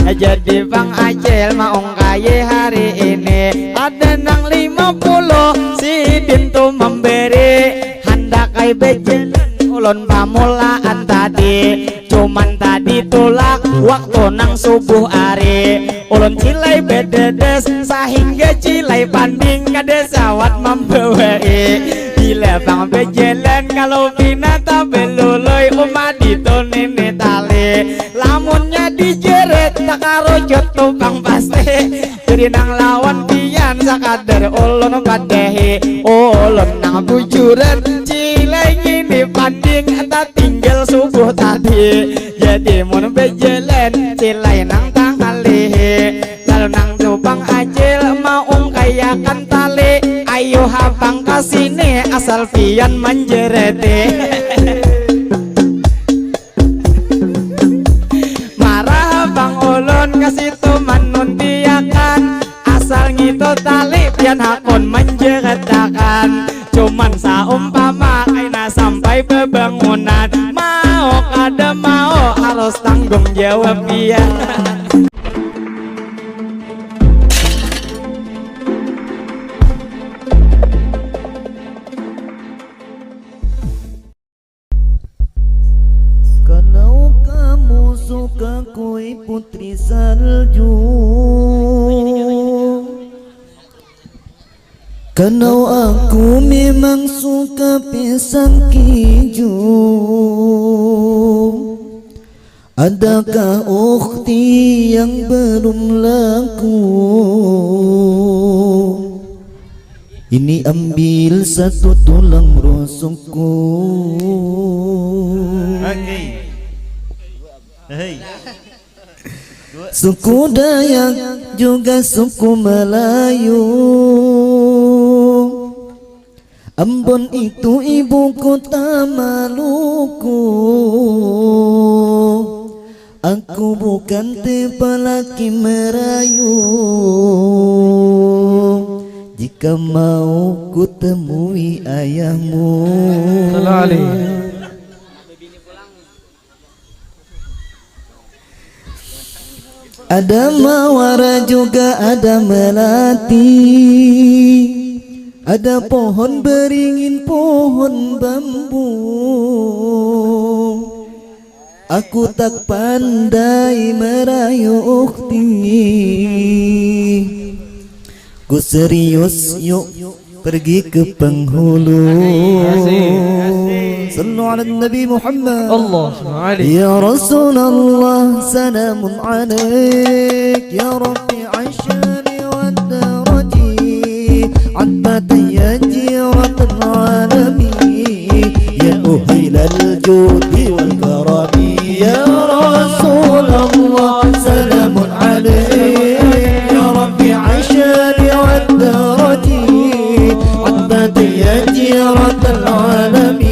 Jadi Bang Acil maung kaya hari ini. Ada nang 50 si Dintu memberi. Hendak kai bejen ulun pamulaan tadi. Cuman tadi tulak waktu nang subuh hari. Ulun cilai bededes sehingga cilai banding kade sawat membawai. Bila Bang bejelan kalau binata beluloi umat ditonene tali. Lamunnya dijeret tak karo joto Bang pasti. Jadi nang lawan pian sakadar ulun kadehi. Ulun nang bujuran cilai ngini banding tak tinggal subuh tadi. Jadi mun bejelan cilai nang tangali. Lalu nang Bang Acil mau kayakan tali. Ayo habang kasini asal pian menjerete. Marah Bang ulun kasih tuman nuntiakan. Asal ngito tali pian hakun menjeretakan. Cuman saumpama kaina sampai bebangunan. Mau kada mau harus tanggung jawab pian. Suka kue putri salju, kalau aku memang suka pisang hijau. Adakah ukhti yang belum laku? Ini ambil satu tulang rusukku. Suku Dayak juga suku Melayu. Ambon itu ibu kota Maluku. Aku bukan tipe laki merayu. Jika mau ku temui ayahmu. Ada mawar juga ada melati. Ada pohon beringin, pohon bambu. Aku tak pandai merayu ukhti. Ku serius yuk pergi ke penghulu. Sallu ala Nabi Muhammad. Ya Rasulullah salamun alaik. Ya Rabbi ashani wa darati. Adbataya jiratul alami. Ya uhilal judi wal karami. Ya Rasulullah salamun alaik. Ya Rabbi ashani wa darati. Adbataya jiratul alami.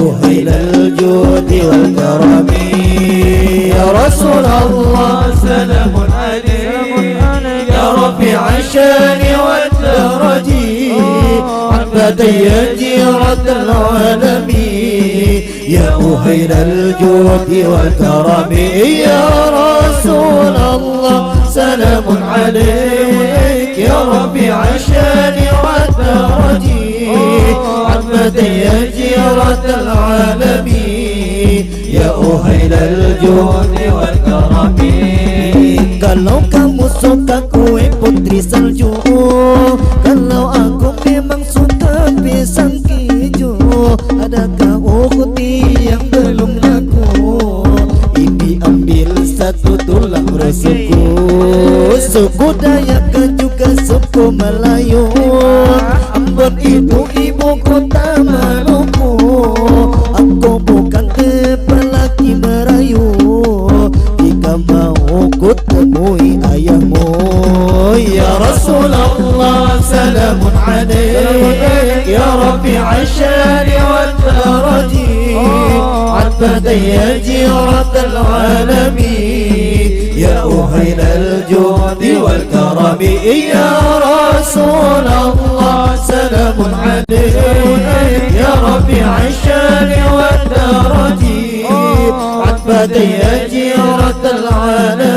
أهل الجود والكرم يا رسول الله سلام عليك يا رفيع الشان والدرج عقبتي جيرة العالم يا أهل الجود والكرم يا رسول الله سلام عليك يا رفيع الشان والدرج عقبتي جيرة العالم يا أهل الجود والكرم. Kalau kamu suka kue putri salju, kalau aku memang suka pisang hijau. Adakah ukhti yang belum laku? Ini ambil satu tulang rusukku. Suku Dayak juga suku Melayu. Ambon itu ibu kota Maluku. Aku bukan tipe laki merayu. Jika mau ku temui ayahmu. Ya Rasulullah salamun alaik. Ya Rafi'a asyari wa daraji. Adbataya jiratul alami. Ya uhilal judi wal karami. Ya Rasulullah salamun alaik. Ya Rafi'a asyari wa daraji. عتبتي جيرة العالم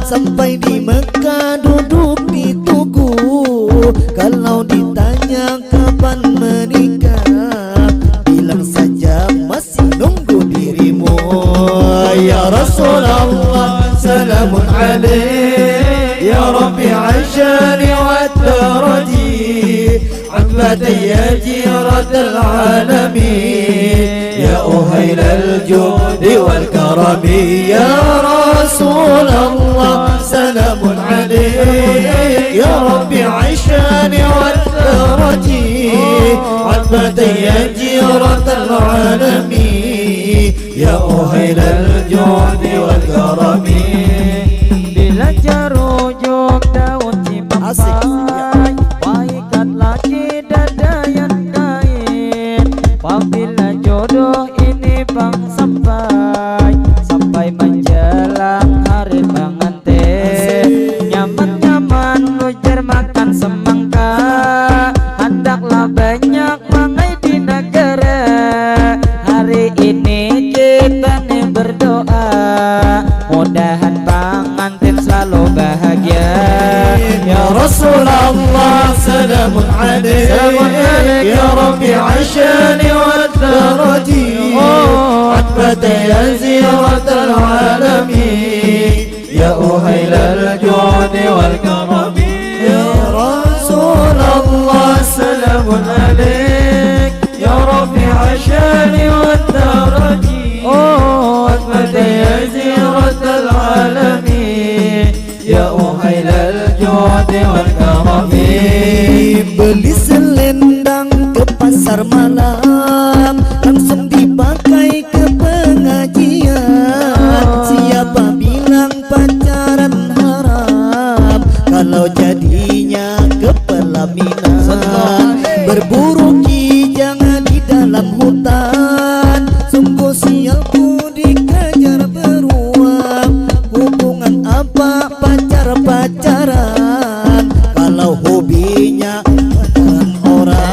sampai di Mekah duduk di tugu. Kalau ditanya kapan menikah, bilang saja masih nunggu dirimu. Ya Rasulullah salamun alaik, ya Rabbi ashani wa taradi, عقبتي يا جيرة العالمين، يا أهيل الجود والكرم. يا رسول الله سلام عليك، يا ربي عيشاني والترجي، عقبتي يا جيرة العالمين، يا أهيل الجود والكرم. Bila jarujuk daun cimpai, waikat lagi dada yang kain. Apabila jodoh ini bang sampai menjelang hari pengantin, nyaman-nyaman ujar makan semangka, hendaklah banyak mangai di negara. Hari ini kita nih berdoa, mudahan pengantin selalu bahagia. Ya Rasulullah salamun alaik, ya Rabbi ashani wa tarji, عتبة يا زيرة العالمين، يا أهيل الجود والكرم. يا رسول الله سلام عليك، يا ربي عشاني والترجي، عتبة يا زيرة العالمين، يا أهيل الجود والكرم. Beli selendang ke pasar malam, langsung dipakai ke pengajian. Siapa bilang pacaran haram, kalau jadinya ke pelaminan. Berburu jangan di dalam hutan, sungguh sialku dikejar beruang. Hubungan apa pacar-pacaran, kalau hobinya pacaran orang.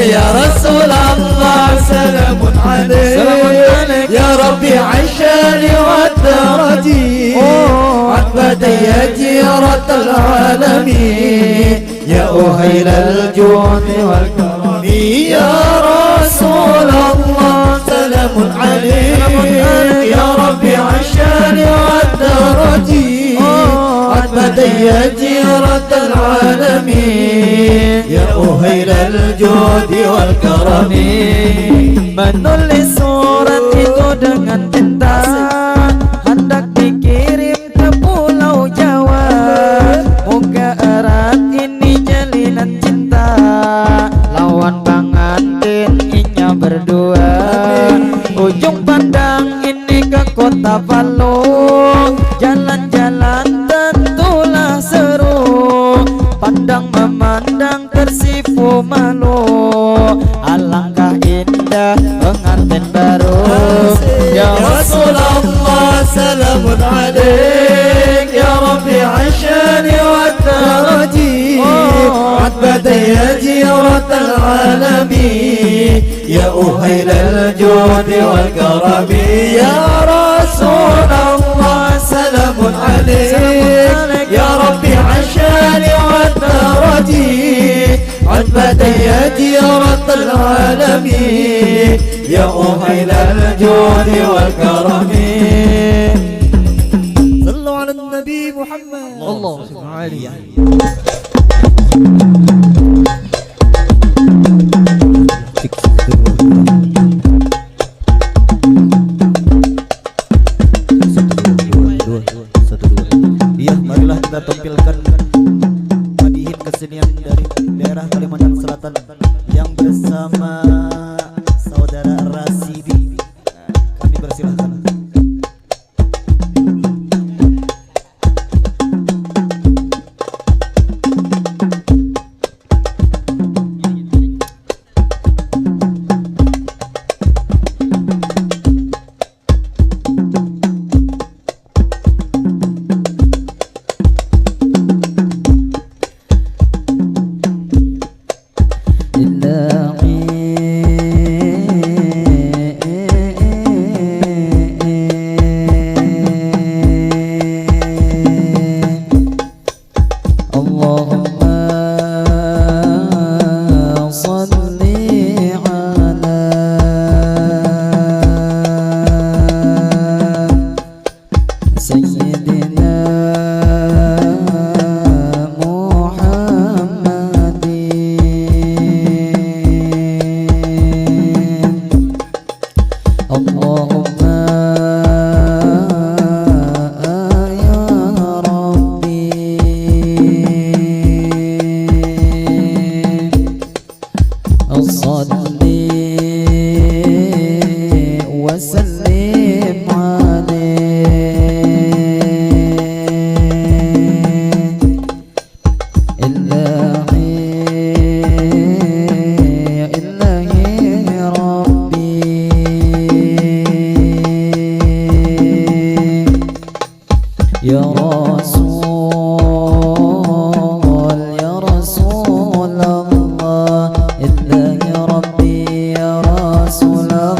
Ya Rasulullah salamun alaik, ya Rabbi aishani wa tarji, عقبتي يا جيرة العالمين، يا أهيل الجود والكرم. يا رسول الله سلام عليك، يا ربي عشاني والترجي، عتبتي يا جيرة العالمين، يا أهيل الجود والكرم. Menulis surat itu dengan cinta, hendak dikirim ke pulau Jawa. Moga erat ini jalinan cinta, lawan pengantin inya berdua. Ujung pandang ini ke kota Palu, jalan-jalan tentulah seru. Pandang memandang tersipu malu, alangkah indah pengantin baru. Ya Rasulullah salamun alaik, ya Rabbi ashani wa tarji, عتبة يا جيرة العالمين، يا أهيل الجود والكرم. يا رسول الله سلام عليك، يا ربي عشاني والترجي، عتبة يا جيرة العالمين، يا أهيل الجود والكرم. صلوا على النبي محمد. اللهم عليه. Iya, marilah kita tampilkan hadihin kesenian dari daerah Kalimantan Selatan yang bersama saudara Rasidi. Kami persilahkan. Ya Rasul, ya Rasulullah, Illahi Rabbi, ya Rasulullah.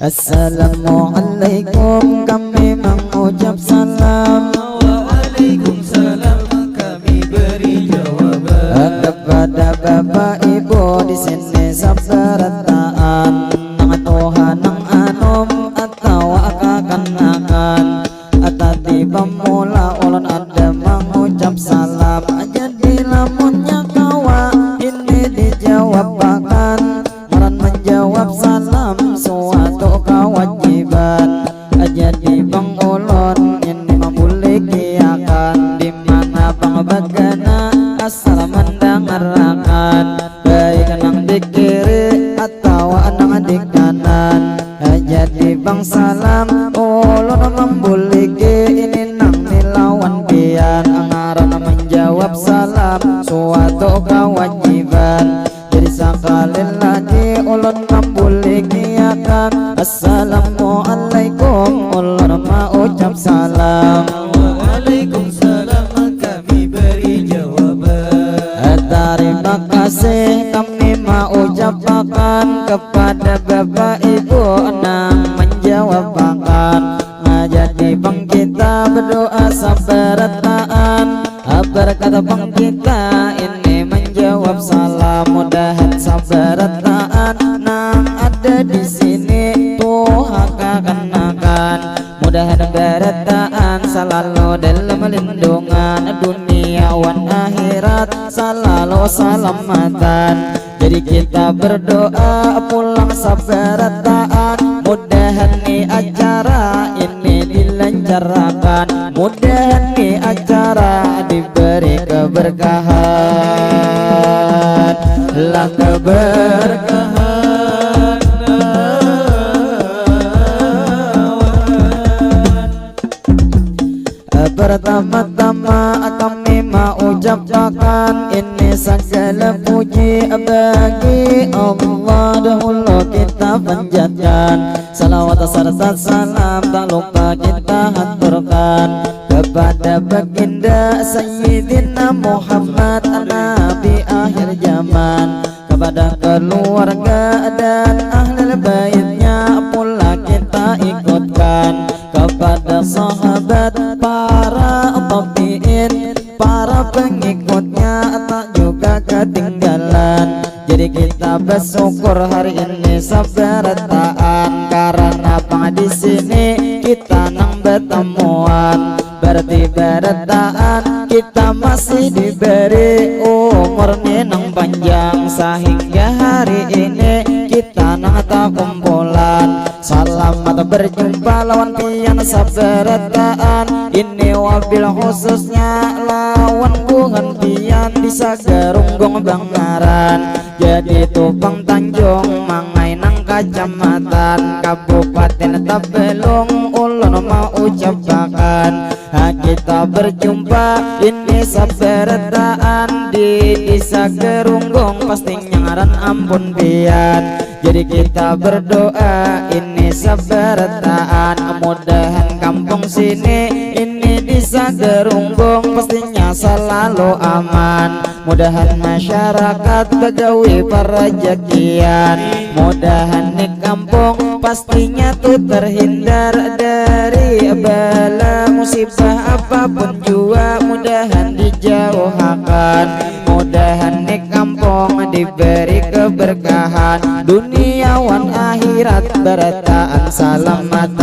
Assalamualaikum, kami mengucap salam. Waalaikumsalam, kami beri jawaban. Kepada Bapak Ibu di sini sabarataan nang Tuhan nang anom atau akakan-akan atati pemula ulun ada mengucap salam. Jadi lamunnya kawa ini dijawab akan maran menjawab salam suatu kewajiban. Jadi bang ulun ini memuliki akan dimana bang bagana asal mendengarkan baik nang di kiri atau nang di kanan. Jadi bang salam ulun membuliki ini nang nilawan pian angaran menjawab salam suatu kewajiban. Jadi sekali lagi ulun membuliki akan assalamualaikum ulun mengucap salam. Waalaikumsalam, kami beri jawaban. Terima kasih kami mengucapkan kepada Bapak Ibu nang menjawabakan. Jadi bang kita berdoa sabarataan berkata bang kita ini menjawab salam. Mudahan sabarataan nang ada di sini Tuhan kenakan. Mudahan barataan selalu dalam lindungan dunia wan akhirat selalu selamatan. Jadi kita berdoa pulang sabarataan mudahan nih acara ini dilancarkan. Mudahan nih acara diberi keberkahan, lah keberkahan. Pertama-tama kami mengucapkan ini segala puji bagi Allah. Dahulu kita panjatkan salawat serta salam tak lupa kita haturkan kepada baginda Sayyidina Muhammad Nabi akhir zaman, kepada keluarga dan ahli baitnya pula kita ikutkan, kepada sahabat para tabi'in para pengikutnya tak juga ketinggalan. Jadi kita bersyukur hari ini sabarataan karena bang di sini kita nang bertemuan. Berarti barataan kita masih diberi umur nang panjang sehingga hari ini kita nang tak kumpulan. Selamat berjumpa lawan pian sabarataan ini wabil khususnya lawan bungan pian bisa gerunggong bangaran. Jadi tupang Tanjung mangai nang kecamatan Kabupaten Tabelong ulun mau ucapakan kita berjumpa ini sabarataan di desa Gerunggong pastinya ngaran ampun pian. Jadi kita berdoa ini sabarataan mudahan kampung sini ini desa Gerunggong pastinya selalu aman. Mudahan masyarakat begawi perezekian. Mudahan di kampung pastinya tuh terhindar dari bala musibah apapun jua mudahan dijauhkan. Mudahan di kampung diberi keberkahan dunia wan akhirat berataan salamatan.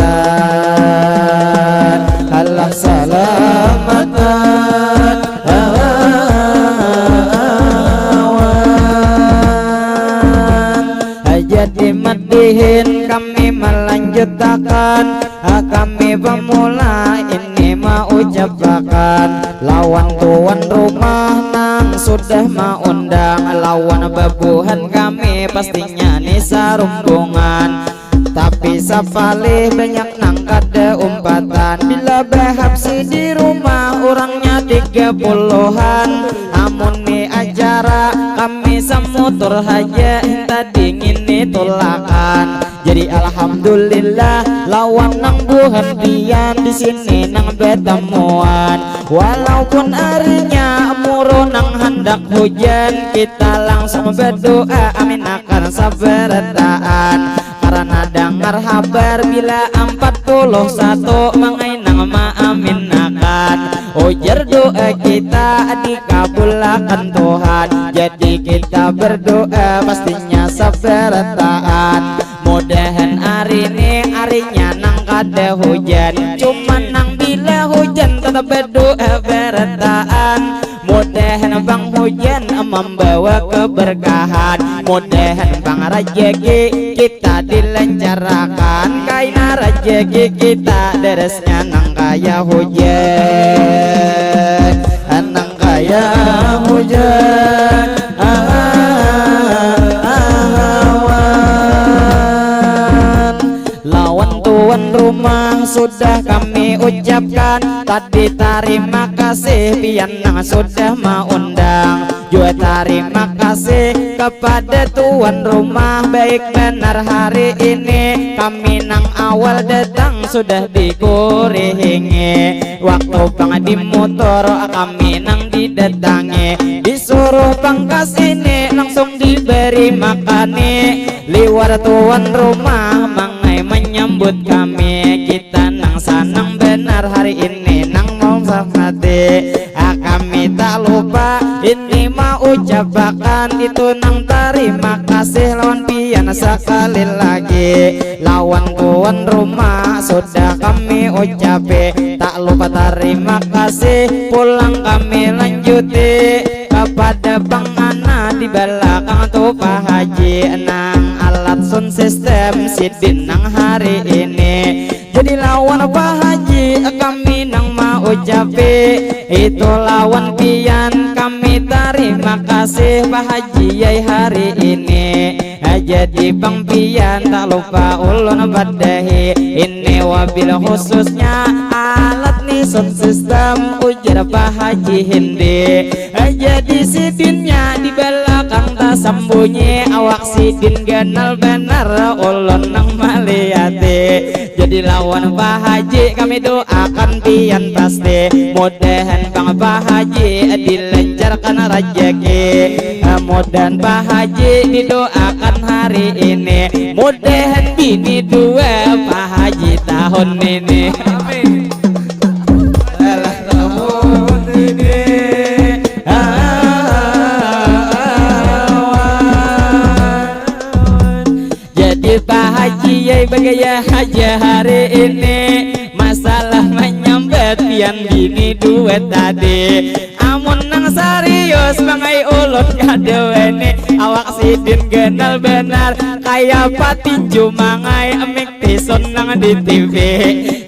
Allah salamatan jadi madihin kami melanjutkan kami pemula ini mau ucapakan lawan tuan rumah nang sudah mau undang lawan babuhan kami pastinya nisa rumbungan tapi sapalih banyak nang kada umpatan bila behabsi di rumah orangnya 30-an amun mi acara kami semutur haja entah dingin tolakan. Jadi alhamdulillah lawan nang buhan pian di sini nang betemuan walaupun harinya murun nang hendak hujan kita langsung berdoa amin akan sabarataan karena dengar kabar bila 41 mangai nang maaminakan ujar doa kita dikabulkan Tuhan. Jadi kita berdoa pastinya sabarataan mudahan hari ini harinya nang kada hujan cuman nang bila hujan tetap berdoa berataan mudahan bang hujan membawa keberkahan mudahan bang rezeki kita dilancarkan kaina rezeki kita deresnya nang kaya hujan nang kaya hujan lawan tuan rumah sudah kami ucapkan tadi terima kasih pian nang sudah mau undang juga terima kasih kepada tuan rumah baik benar hari ini kami nang awal datang sudah dikuringi waktu bang di motor kami nang didatangi disuruh pangkas ini langsung diberi makani liwat tuan rumah mangai menyambut kami kita nang sanang benar hari ini nang mau hati kami tak lupa ini mau ucapakan itu nang terima kasih lawan pian sekali lagi lawan tuan rumah sudah kami ucapi tak lupa terima kasih pulang kami lanjuti kepada Bang Ana di belakang tuh Pak Haji nang alat sound system sidin nang hari ini jadi lawan Pak Haji kami nang mau ucapi itu lawan pian kami terima kasih Pak Haji yai hari ini jadi Bang pian tak lupa ulun badahi ini wabil khususnya alat nih sound system ujar Pak Haji Hindi jadi sidinnya di belakang tak sembunyi awak sidin kenal benar ulun nang maliati jadi lawan Pak Haji kami doakan pian pasti mudahan Bang Pak Haji dilancarkan rezeki mudahan Pak Haji didoakan hari ini mudahan bini dua Pak Haji tahun ini amin. Jadi Pak Haji yai bagaya aja hari ini masalah menyambet pian bini duet tadi amun nang serius mangai ulun kadeweni awak sidin kenal benar kaya patinju mangai amik tison nang di TV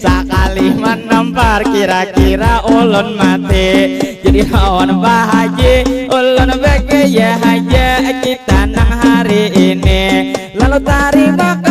sakali menampar kira-kira ulun mati jadi lawan Pak Haji ulun bagaya aja kita nang hari ini lalu terima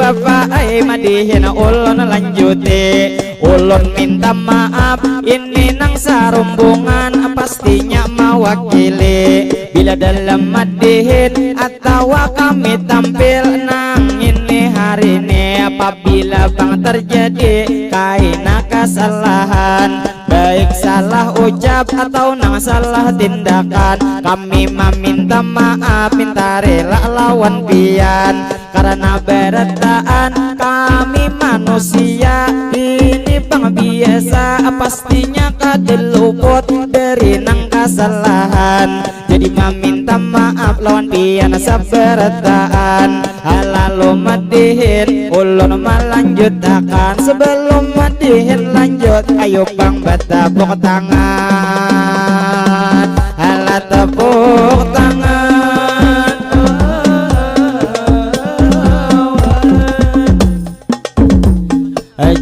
bapak madihin ulun lanjuti. Ulun minta maaf ini nang sarumbungan pastinya mewakili. Bila dalam madihin atau kami tampil nang ini hari ini, apabila bang terjadi kaina kesalahan, baik salah ucap atau nang salah tindakan, kami meminta maaf, minta rela lawan pian. Karena berataan kami manusia ini bang biasa, pastinya kadeluput dari nang kesalahan. Jadi meminta maaf lawan pian saberataan. Lalu madihin ulun melanjutakan. Sebelum madihin lanjut, ayo bang bertepuk tangan. Alah tepuk tangan.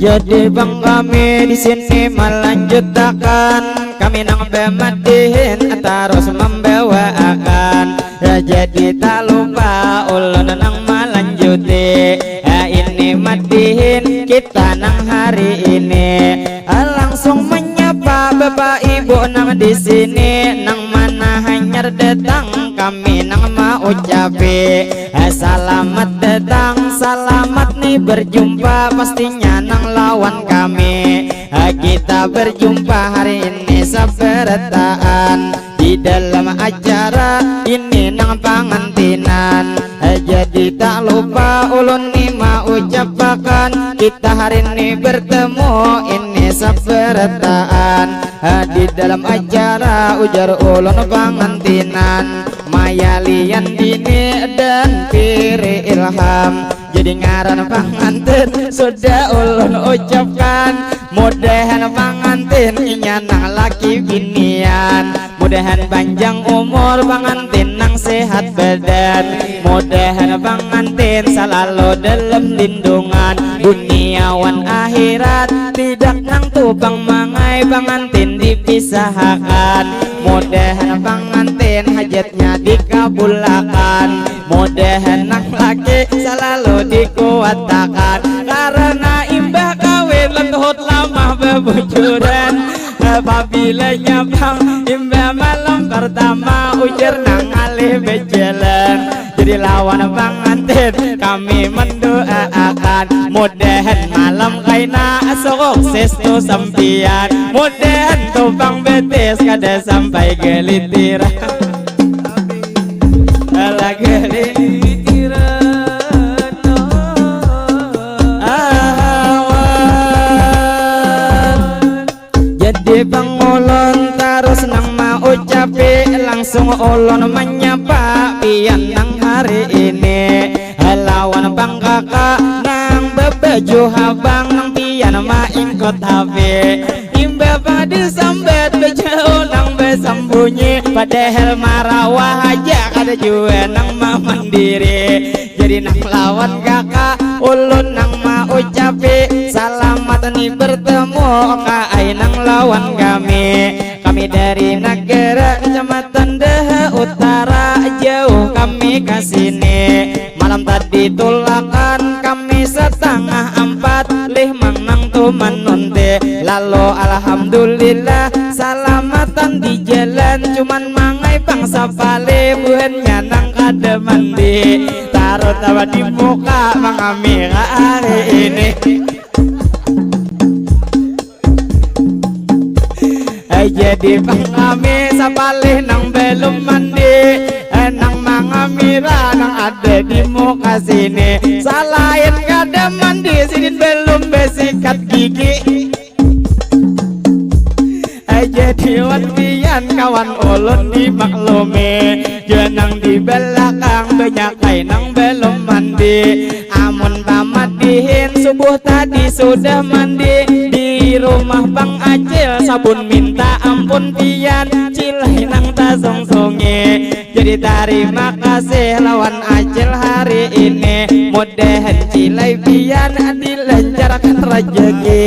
Jadi bang kami di sini melanjutkan, kami nang bemadihin terus membawakan. Jadi tak lupa ulun nang melanjuti, ini madihin kita nang hari ini. Langsung menyapa bapak ibu nang di sini, nang mana hanyar datang kami nang mau ucapi. Selamat datang, selamat nih berjumpa, pastinya nang lawan kami. Kita berjumpa hari ini saberataan di dalam acara ini nang pangantinan. Jadi tak lupa ulun nih mau ucapkan, kita hari ini bertemu ini saberataan di dalam acara ujar ulun pangantinan. Maya lian dini dan piri ilham, jadi ngaran pangantin sudah ulun ucapkan. Mudahan pangantin inya nang laki binian, mudahan panjang umur pangantin nang sehat badan, mudahan pangantin selalu dalam lindungan duniawan akhirat, tidak nang tubang mangai pangantin dipisahkan. Mudahan pangantin hajatnya dikabulkan, mudahan nang laki selalu dikuatakan. Karena imbah kawin lentuhut lama bebujuran, apabila nyabang imbah malam pertama ujar nang alih bejalan. Jadi lawan pangantin kami mendoakan, mudahan malam kaina sukses tu sampian, mudahan tubang betis kada sampai gelitiran. Ala gelitiran jadi bang ulun terus nang mau ucapi, langsung ulun menyapa pian nang hari ini. Lawan bang kakak nang bebaju habang nang pian ma ingkot hape. Imba pada sambet bejauh nang besambunyi, padahal marawah aja kada jua nang ma mandiri. Jadi nang lawan kakak ulun nang ma ucapi, selamat nih bertemu kai nang lawan kami. Kami dari negara kecamatan Daha Utara, jauh kami kesini. Malam tadi tulakan kami setengah 4, lih manang tu menunte. Lalu alhamdulillah selamatan di jalan, cuman mangai bangsa pale buahnya nang kada mandi. Taruh tawa di muka mangami hari ini. Jadi pangami sapalih nang belum mandi, nang mangamira nang ada di muka sini. Salahin kada mandi sini belum besikat gigi. Jadi wanpian kawan ulun dimaklumi, janang di belakang banyak kain nang belum mandi. Amun pamadihin subuh tadi sudah mandi, di rumah Bang Acil sabun minta ampun pian, cilai nang tasong-songe. Jadi terima kasih lawan Acil hari ini, mudahan cilai pian dilancarkan rezeki.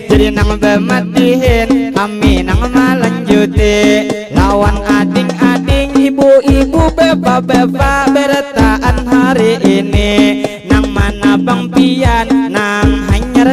Jadi nang bemadihin kami nang melanjuti, lawan ading-ading ibu-ibu bapak-bapak berataan hari ini. Nang mana Bang Pian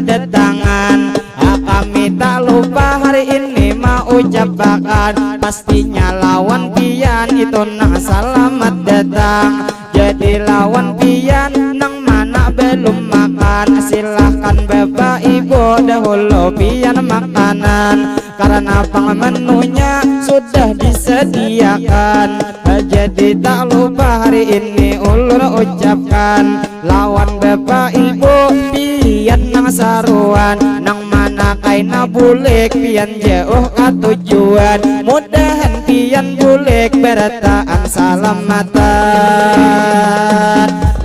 kedatangan. Kami tak lupa hari ini mau ucapkan, pastinya lawan pian itu nang selamat datang. Jadi lawan pian nang mana belum makan, silahkan bapak ibu dahulu pian makanan, karena pang menunya sudah disediakan. Jadi tak lupa hari ini ulun ucapkan, lawan bapak ibu pian nang saruan, nang mana kaina bulik pian jauh ke tujuan. Mudahan pian bulik berataan salamatan,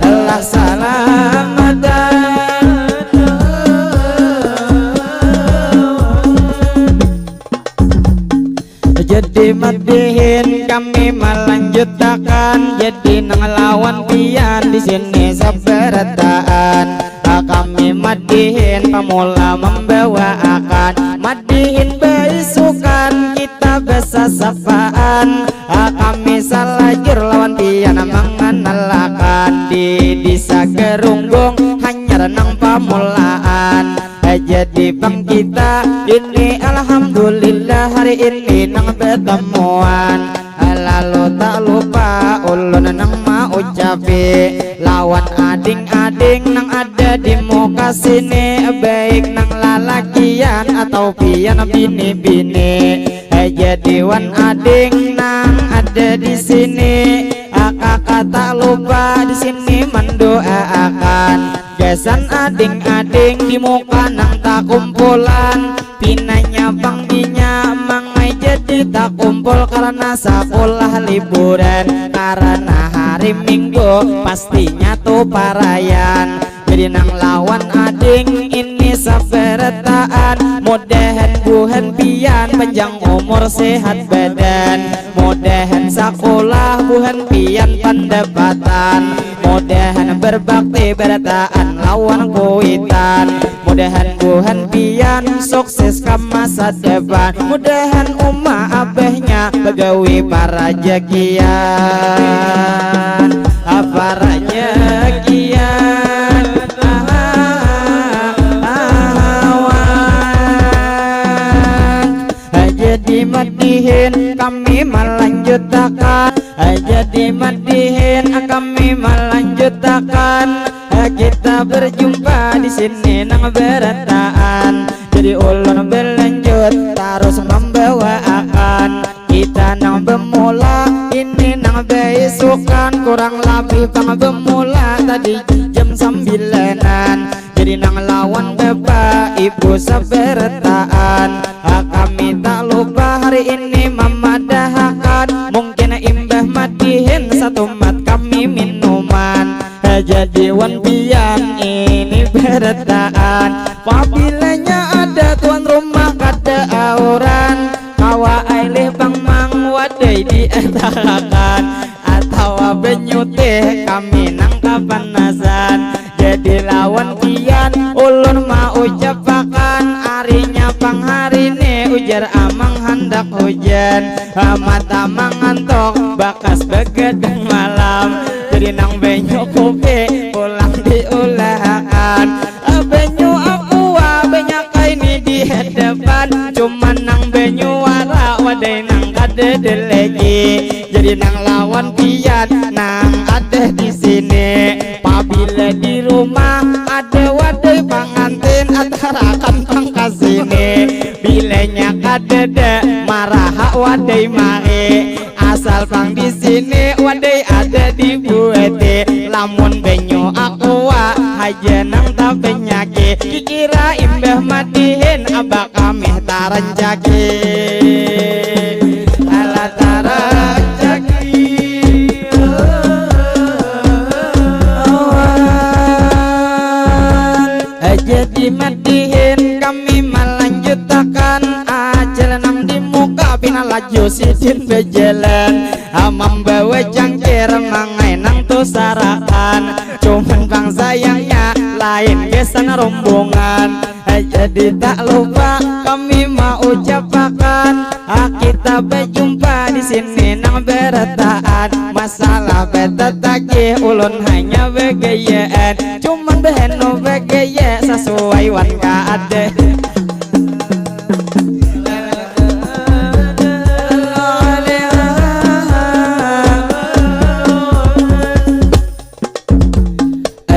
lelah salamatan. Jadi madihin kami melanjutkan, jadi nang lawan pian di sini sabarataan. Kami madihin pemula membawa akan, madihin beisukan kita besasapaan. Kami salajur lawan pian mengenalakan, di desa Gerunggung hanya nang pamulaan. Jadi bang kita ini alhamdulillah hari ini nang bertemuan. Lalu tak lupa ulun nang mau ucapi, lawan ading-ading nang ada di muka sini, baik nang lalakian atau pian bini-bini. Jadi wan ading nang ada di sini, kakak tak lupa di sini mendoakan. Gesan ading-ading di muka nang tak kumpulan, pinanya bang binya mangai jadi tak kumpul karena sekolah liburan, karena hari Minggu pastinya tuh parayan. Jadi nang lawan ading ini sabarataan, mudahan buhan pian panjang umur sehat badan, mudahan sekolah buhan pian pendapatan, mudahan berbakti berataan lawan kuitan, mudahan buhan pian sukses ke masa depan, mudahan umma abahnya begawi para jagian, para jagian. Jadi madihin kami melanjutkan, jadi madihin kami melanjutkan. Kita berjumpa di sini nang berataan, jadi ulun berlanjut terus membawa akan. Kita nang bermula ini nang beisukan, kurang lebih pang bermula tadi jam 9-an. Jadi nang lawan bapak ibu sabarataan, kami tak lupa hari ini memadahkan, mungkin imbah madihin satu mat kami minuman. Jadi wan pian ini berataan, apabila ada tuan rumah kada auran, kawa aileh bang mang wadai diatakan, atau benyuteh kami nang kapanasan. Jadi lawan pian ulun mau ucapakan, harinya pang hari ini ujar amang hendak hujan, mata mangantok bakas begadang malam. Jadi nang benyo kopi pulang diulakan, benyo aqua banyak ini di hadapan, cuman nang benyo wara wadai nang kada lagi. Jadi nang lawan pian nang ada di sini, apabila di rumah ada wadai pengantin atarakan pang kasini, bilanya kadada marah wadai mae, asal pang di sini wadai ada di buete, lamun benyo aqua haja nang tak penyakit, kikira imbah madihin abah kami taranjaki, ala taranjaki. Jadi madihin kami melanjutkan, ajal nang di muka pina laju sidin bejalan, membawa cangkir mangai nang tu sarakan, cuman bang sayangnya lain kesan rombongan. Jadi tak lupa kami mau ucapkan, kita berjumpa di sini nang berataan, masalah beta tagih ulun hanya begayaan, cuman beheno begaya sesuai wan kaade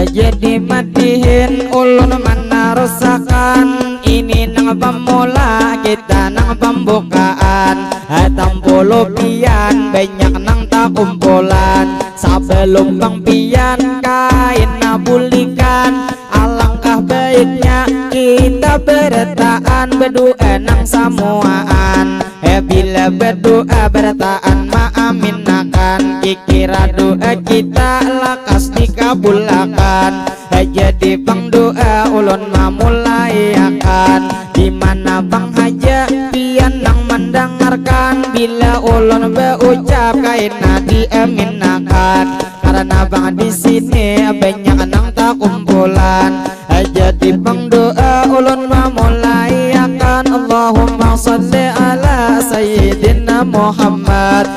jadi matihin ulun mana rusakan ini nang pemula kita nang pembukaan tampolo pian banyak nang tak kumpulan sebelum bang pian kain nabulikan alangkah baiknya kita bertaan berdoa nang samuaan bila berdoa bertaan maaminakan kikira doa kita lakas dikabulakan jadi bang doa ulun mamulai akan dimana bang haja pian nang mendengarkan bila ulun berucap kaina diaminakan karena bang di sini banyak nang tak kumpulan jadi bang doa ulun mamulai akan Allahumma salli ala sayyidina Muhammad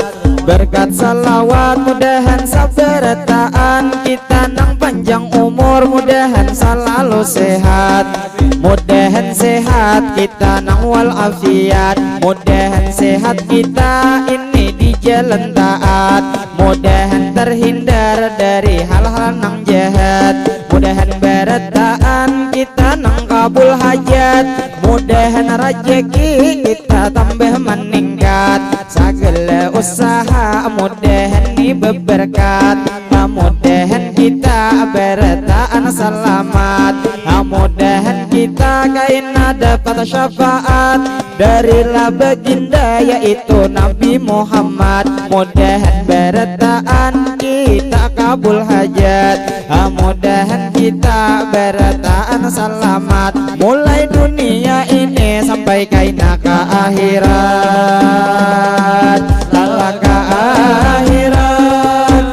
berkat salawat mudahan sabarataan kita nang panjang umur mudahan selalu sehat mudahan sehat kita nang walafiat mudahan sehat kita ini di jalan taat mudahan terhindar dari hal-hal nang jahat mudahan berataan kita nang kabul hajat mudahan rezeki kita tambah meningkat segala usaha mudahan diberkat mudahan kita berataan selamat mudahan kita kaina dapat syafaat dari baginda yaitu Nabi Muhammad mudahan berataan kita kabul hajat mudahan kita berataan selamat mulai dunia ini sampai kaina ke akhirat lala ke akhirat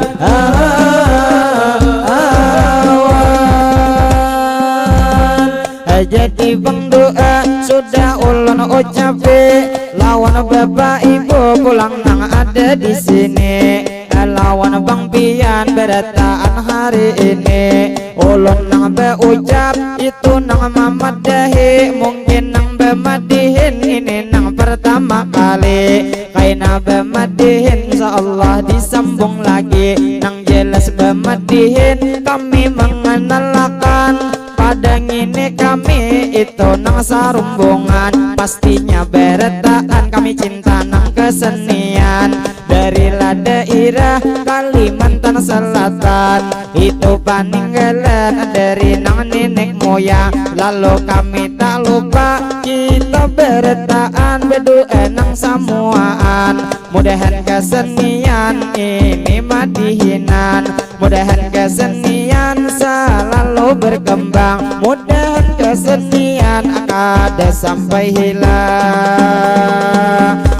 jadi bang doa sudah ulun ucape lawan bapak ibu pulang nang ada di sini lawan bang pian berataan hari ini ulun nang berucap itu nang mamadahi mungkin nang bemadihin ini nang pertama kali kaina bemadihin insyaallah disambung lagi nang jelas bemadihin kami mengenalkan padang ini kami itu nang sarumbungan pastinya berataan kami cinta nang kesenian dari daerah Kalimantan Selatan itu paninggalan dari nang nenek moyang lalu kami tak lupa kita berataan berdoa nang samuaan mudahan kesenian ini madihinan mudahan kesenian selalu berkembang mudahan kesenian ada sampai hilang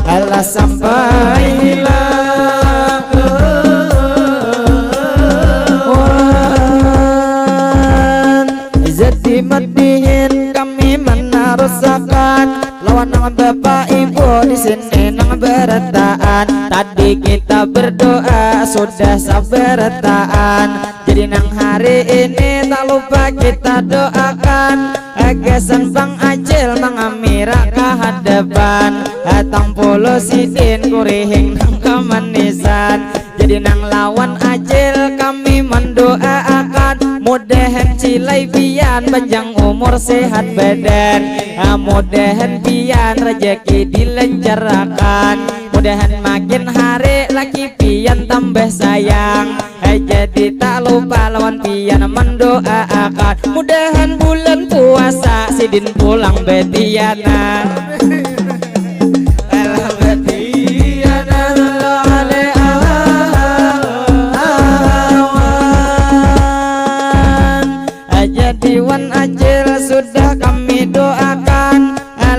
Allah sampai hilang jadi madihin kami menarusakan lawan nang bapak ibu di sini nang berataan tadi kita berdoa sudah sabarataan jadi nang hari ini tak lupa kita doakan agasan bang Acil mengamira ke hadapan hatang polo sidin kurihing nang kemanisan jadi nang lawan Acil kami mendoakan mudahan cilai pian panjang umur sehat badan mudahan pian rezeki dilancarkan mudahan makin hari laki pian tambah sayang jadi tak lupa lawan pian mendoakan mudahan bulan puasa sidin pulang betiana Wan Acil sudah kami doakan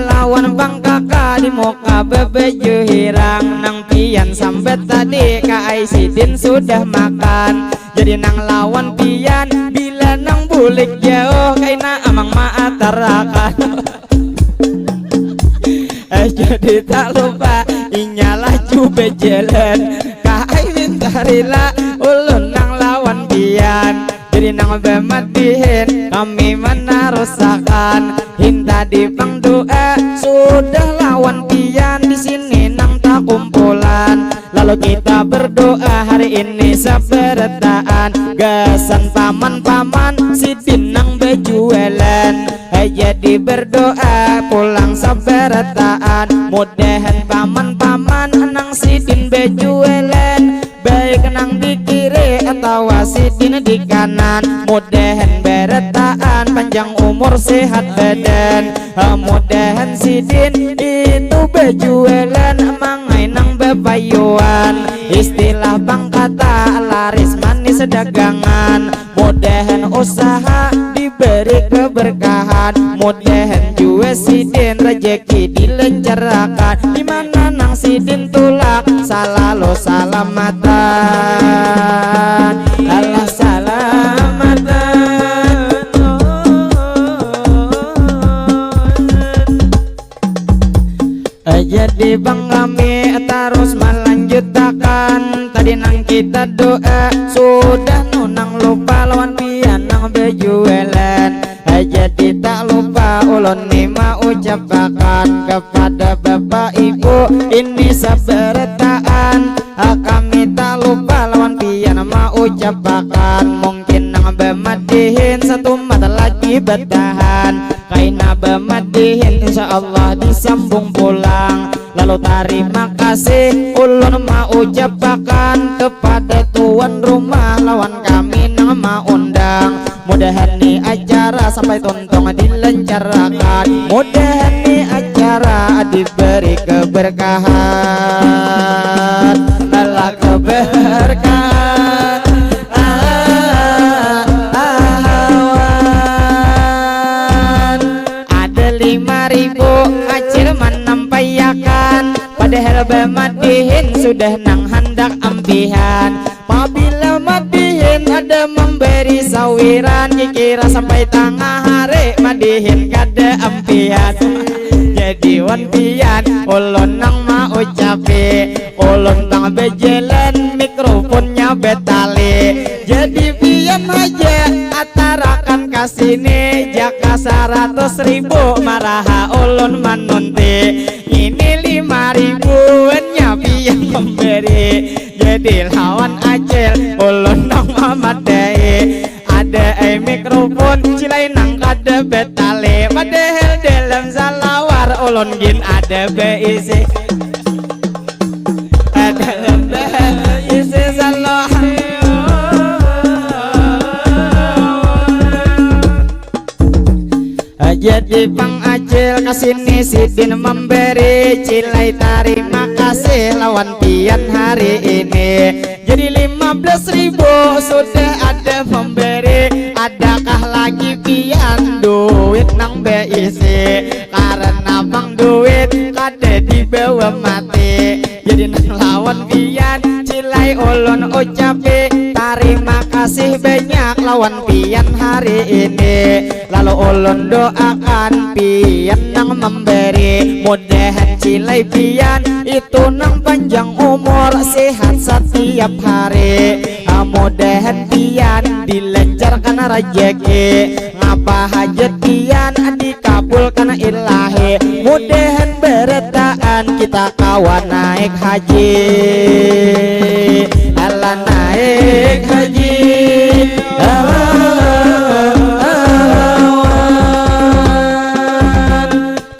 lawan bang kakak di muka bebeju hirang nang pian sampai tadi Kak Aisidin sudah makan jadi nang lawan pian bila nang bulik jauh kaina amang maatarakan jadi tak lupa inyalah cube jalan Kak Aimin tarila ulun nang lawan pian jadi nang bemadihin kami meneruskan hinta di pang doa sudah lawan pian di sini nang tak kumpulan lalu kita berdoa hari ini sebertaan gasan paman-paman sidin nang bejualan jadi berdoa pulang sebertaan mudahan paman-paman nang sidin bejualan baik nang di kiri atau sidin di kanan mudahan beretaan panjang umur sehat badan mudahan sidin itu bejualan mangai nang bepayuan istilah bang kata laris manis dagangan mudahan usaha diberi keberkahan mudahan jua sidin rejeki dilancarkan dimana nang sidin tulak salalu salamatan Allah salamatan jadi bang kami terus melanjutkan tadi nang kita doa sudah nunang lupa lawan pian nang bejualan jadi tak lupa ulun ni mau ucapkan kepada bapak ibu ini sebertaan kami tak lupa lawan pian mau ucapkan mungkin nang bemadihin satu mata lagi bertahan kaina bemadihin insyaallah disambung pulang lalu terima kasih ulun mau ucapkan kepada tuan rumah lawan kami nang mau undang mudahan ni acara sampai tontong dilancarkan mudahan ni acara diberi keberkahan Allah keberkahan ada 5.000 acil menampayakan padahal bemadihin sudah nang hendak ampihan apabila madihin ada memberi sawiran kira sampai tengah hari madihin kada ampihan jadi wan pian ulun nang mau ucapi ulun tang bejalan mikrofonnya betali jadi pian aja atarakan kasini jaka 100.000 maraha ulun manunti ini 5.000 nya pian memberi jadi lawan acil ulun nang mamadai ada mikrofon cilai nang kada betali padahal dalam salawar ulun gin ada beisi ada beisi salawar jadi pang acil kasini sidin memberi cilai terima kasih lawan pian hari ini jadi 15.000 sudah ada memberi adakah lagi pian duit nang beisi karena bang duit kada dibawa mati jadi nang lawan pian cilai ulun ucapi terima kasih banyak lawan pian hari ini lalu ulun doakan pian nang memberi mudahan cilai pian itu nang panjang umur sehat setiap hari mudahan pian dilancarkan rezeki ngapa hajat pian dikabulkan ilahi mudahan beretaan kita kawan naik haji Allah naik haji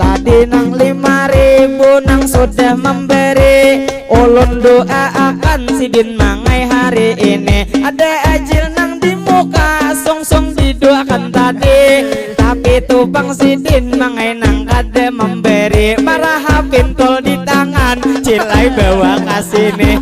tadi nang 5.000 nang sudah memberi ulun doa akan sidin mangai hari ini ada ajil nang di muka song-song didoakan tadi tapi tu bang sidin mangai nang kada memberi maraha pintol di tangan cilai bawa kasini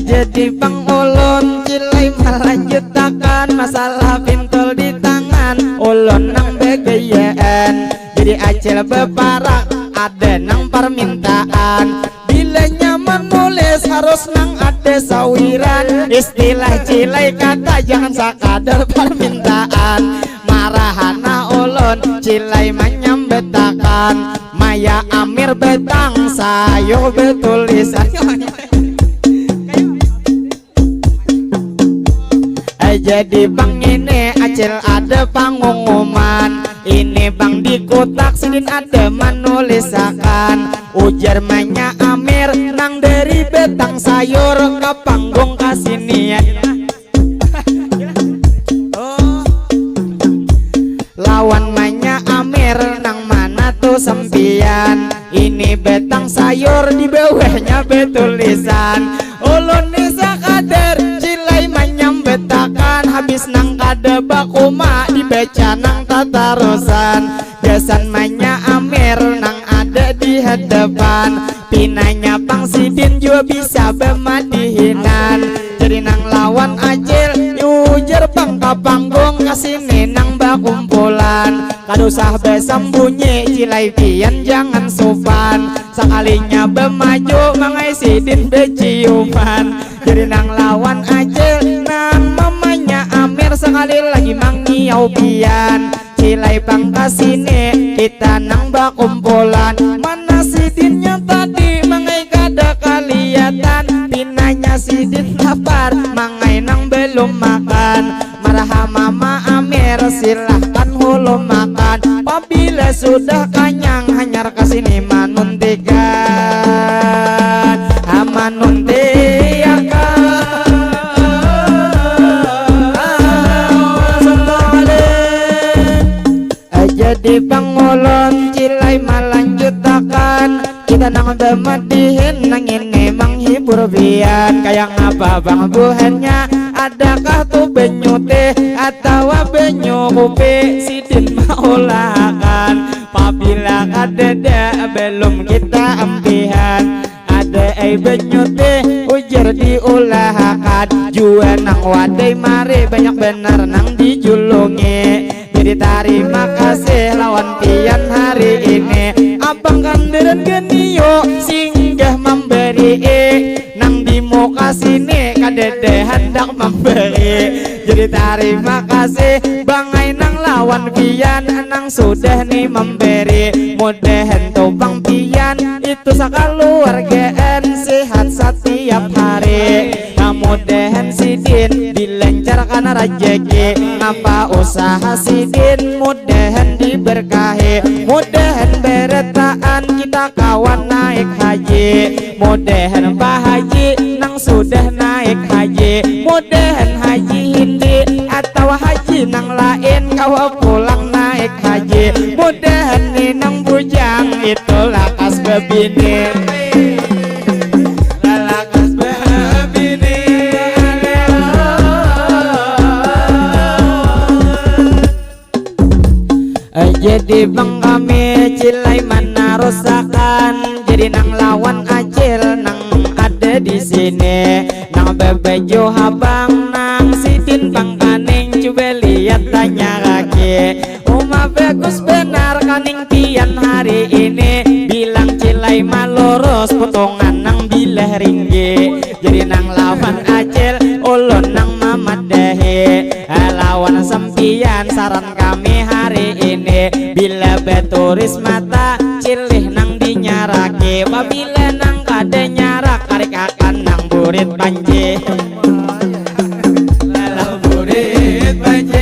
jadi bang ulun cilai melanjutkan masalah pintol di tangan ulun nang begayaan jadi acil beparak ada nang permintaan bila nyaman nulis harus nang ada sawiran istilah cilai kata jangan sakadar permintaan marahana ulun cilai menyambetakan Maya Amir betang sayur betulisan jadi bang ini acil ada pengumuman ini bang di kotak sidin ada menulisakan ujar Maya Amir nang dari betang sayur ke panggung kasinian lawan Maya Amir nang mana tuh sempian ini betang sayur di bawahnya betulisan ulun nisa kader cilai menyambetakan habis nang kada bakuma dibaca nang tatarusan jasan Maya Amir nang ada di hadapan pinanya Bang Sidin juga bisa bemadihinan jadi nang lawan acil ujar bang ka panggung kasini nang bakumpulan kadusah besambunyi cilai pian jangan sopan sekalinya bemaju mangai Sidin beciuman jadi nang lawan acil nang mamanya Amir sekali lagi mangiau pian cilai bang kasini kita nang bakumpulan mana Sidinnya tadi mangai kada kaliatan pinanya Sidin lapar mangai nang belum makan marah mama Amir silahkan hulu makan apabila sudah kenyang hanyar kasini manuntikan manuntiakan jadi pangulon cilai melanjutakan kita nang bemadihin nang ini menghibur bian kayak apa bang buhannya adakah tuh benyu teh atau benyu kopi Sidin maulakan apabila kadeda belum kita ampihan ada benyu teh ujar diulahakan jua nang wadai mari banyak benar nang dijulungi jadi terima kasih lawan pian hari ini abang kandiran genio singgah memberi nang di muka sini kadede hendak memberi jadi terima kasih bangai nang lawan pian nang sudah nih memberi mudahan to bang pian itu sakaluargaan sehat setiap hari mudahan Sidin dilancarkan rezeki ngapa usaha Sidin mudahan diberkahi mudahan beretaan kita kawan naik haji mudahan Pak Haji nang sudah naik haji mudahan Haji Hindi atau haji nang lain kau pulang naik haji mudahan nih nang bujang itu lakas bebini jadi bang kami cilai mana rusakan jadi nang lawan acil nang ada di sini nang bebejo habang nang Sidin bang kaning coba lihat tanya kaki uma bagus benar kaning pian hari ini bilang cilai malurus potongan nang bilah ringgi jadi nang lawan acil ulun nang mamadahi lawan sempian saran kami hari ini bila beturis mata cilih nang dinyarake wabila nang kada nyarak karik akan nang burit panji lalang burit panji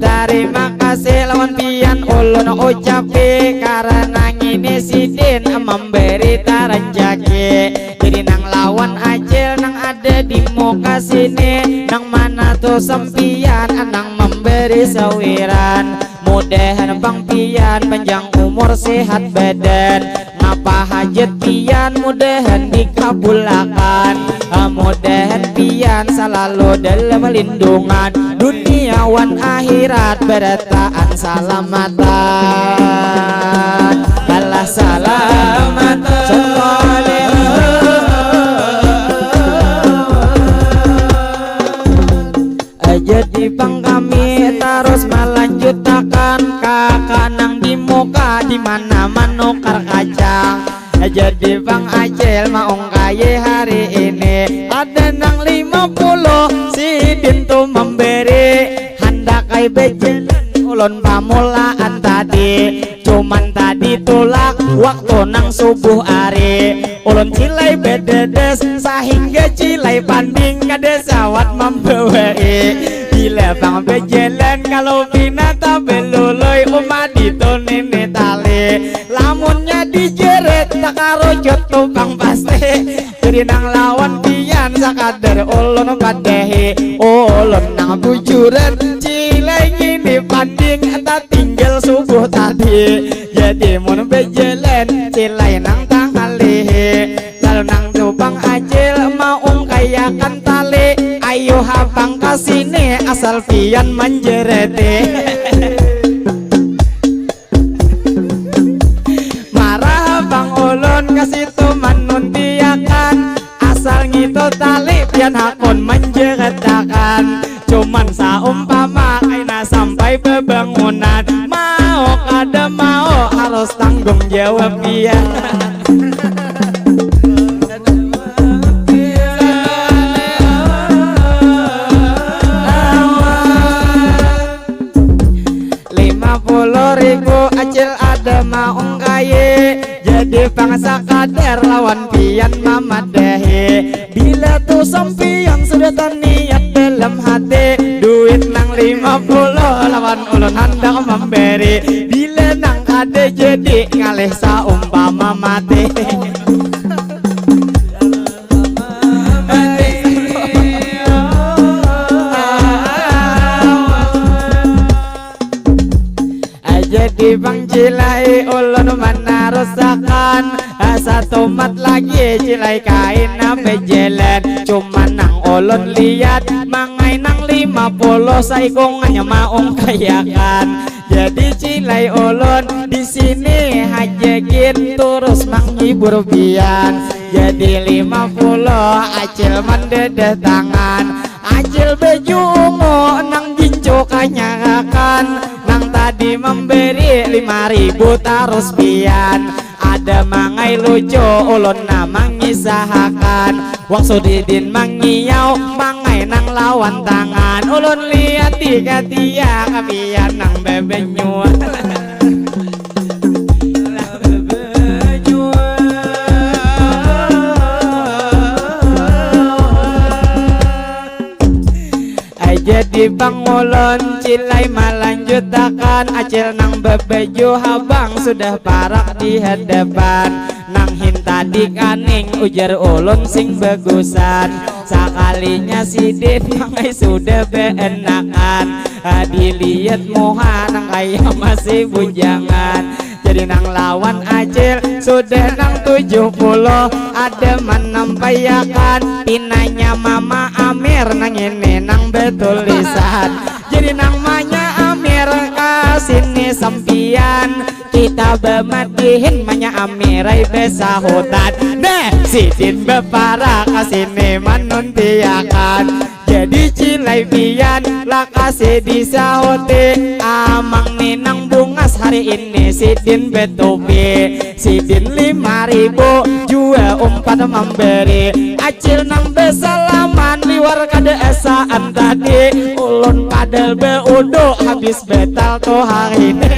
terima kasih lawan pian ulun ucapi karena ini Sidin memberi taranjaki jadi nang lawan acil nang ada di muka sini nang mana tuh sempian nang memberi sawiran mudahan bang pian panjang umur sehat badan ngapa hajat pian mudahan dikabulakan mudahan pian selalu dalam lindungan dunia wan akhirat berataan salamatan Allah salamatan jadi bang kami terus melanjutkan kakak nang di muka di mana menukar kacang jadi bang acil maung kaya hari ini kai bejelan ulun pamulaan tadi, cuman tadi tulak waktu nang subuh ari. Ulun cilai bededes sehingga cilai banding kada sawat membawai. Bila bang bejelan kalau binata beluloi umat ditonene tali, lamunnya dijeret tak karojot tupang pasti. Jadi nang lawan pian sakadar ulun kadehi, ulun nang bujuran cilai gini banding tak tinggal subuh tadi. Jadi mun bejelan cilai nang tangali, kalau nang tupang acil mau kayakan tali. Ayo habang kasini asal pian menjerete. Marah bang ulun kasih tuman nuntiakan, asal ngito tali pian hakon menjeretakan. Cuman saumpama kaina sampai bebangunan, mau kada mau harus tanggung jawab pian. Acil ada maung kaye, jadi bangsa kader lawan pian mamadehi. Bila tuh sampian sudah terniat dalam hati, duit nang 50 lawan ulun hendak memberi. Bila nang kade jadi ngalih saumpama mati. Jadi bang cilai ulun mana rusakan, satu mat lagi cilai kain bejelan. Cuman nang ulun lihat mangai nang 50 saikongannya maung kayakan. Jadi cilai ulun di sini hajekin terus menghibur pian. Jadi 50 acil mendedeh tangan, acil baju ungu nang jinjo kanyakan. Nang tadi memberi 5.000 tarus pian, ada mangai lucu ulun namang ngisahakan. Wang sudidin mangiyau mangai nang lawan tangan, ulun lihat tiga tiak pian nang bebenyu. Jadi bang ulun cilai melanjutakan, acil nang bebeju habang sudah parak di hadapan. Nang hinta di kaning ujar ulun sing bagusan, sakalinya sidik mangai sudah beenakan. Dilihat moha nang kaya masih bujangan. Jadi nang lawan acil sudah nang 70, ada menampayakan pinanya mama Amir nang ini nang betulisan. Jadi nang manya Amir kasini sampian, kita bematihin manya Amirai besahutan. Deh sidin bepara kasini manuntiakan. Jadi cilai pian lah kasih disahuti, amang ninang bungas hari ini sidin betubi. Sidin 5.000 jua umpat memberi, acil nang besalaman liwar kada esaan tadi. Ulun padel beuduk habis betal tuh hari ini.